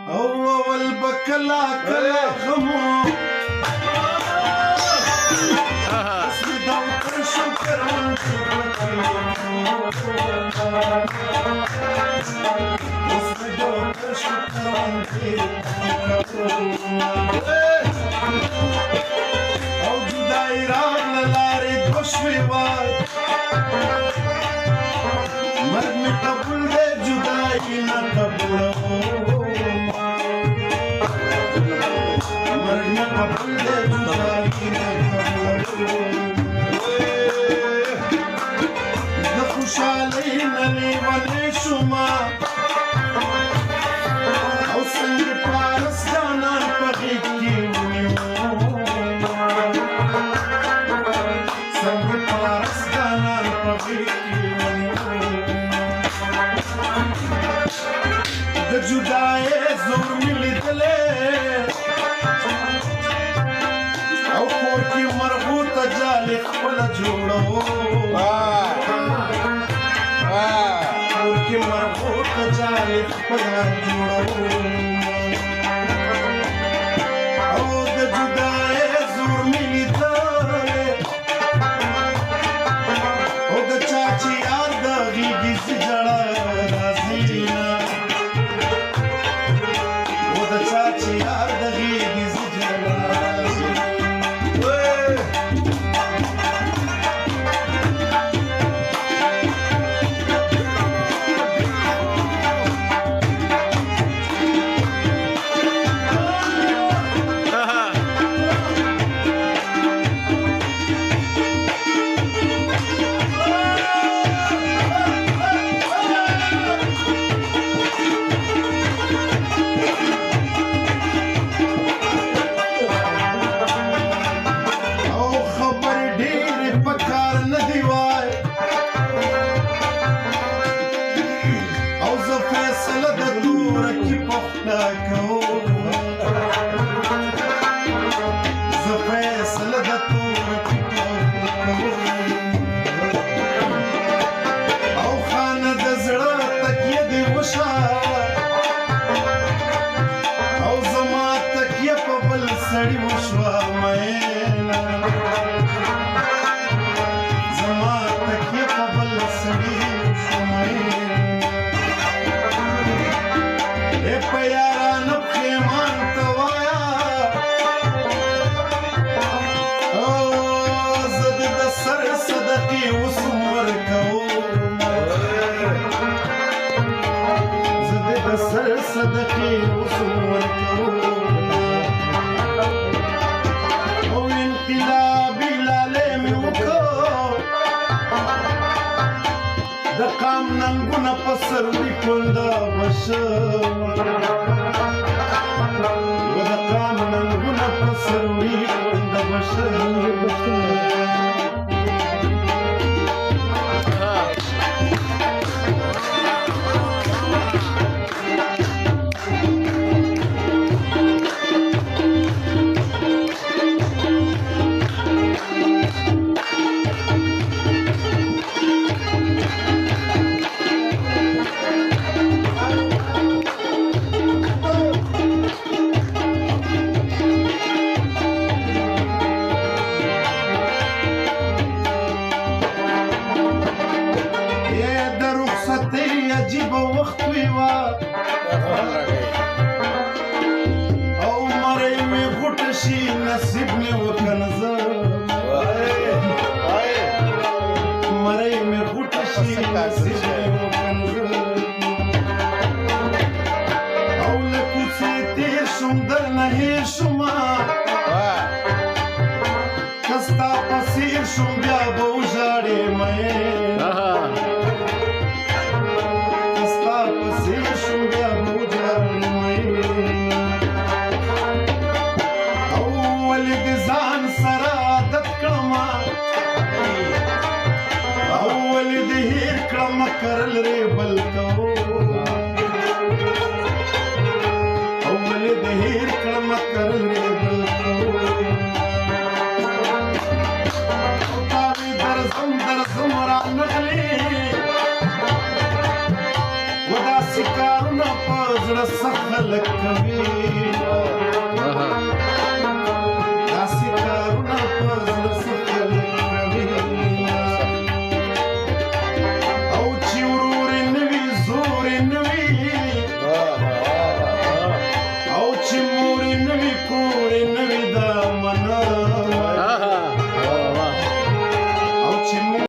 اول بکلا کلا غمو اسمی دم پر شکر اسمی دم پر شکر او جدائی راگ للاری دوشوی وار مرگ میں قبول دے جدائی نہ قبول مرگ میں قبول دے جدائی نہ قبول دخوشالی نلی ولی شما او سنگ پارس جانان پغیق کی سنگ پارس جانان پغیق کی د جدای زور ملی دلے او کور کی مربوط جالی خپل جوړو کور کی مربوط جالی خپل جوړو او د جدای زور ملی دلے او د چاچی یار د غیږی سجړه رازینا Chachi yaar da ghigi zijala صدقی وصور او انقلابی لالے میں وکو دا قام ننگونا پسر لیکن دا بشر و دا قام ننگونا پسر لیکن دا بشر زړه سخت خلک کوي آها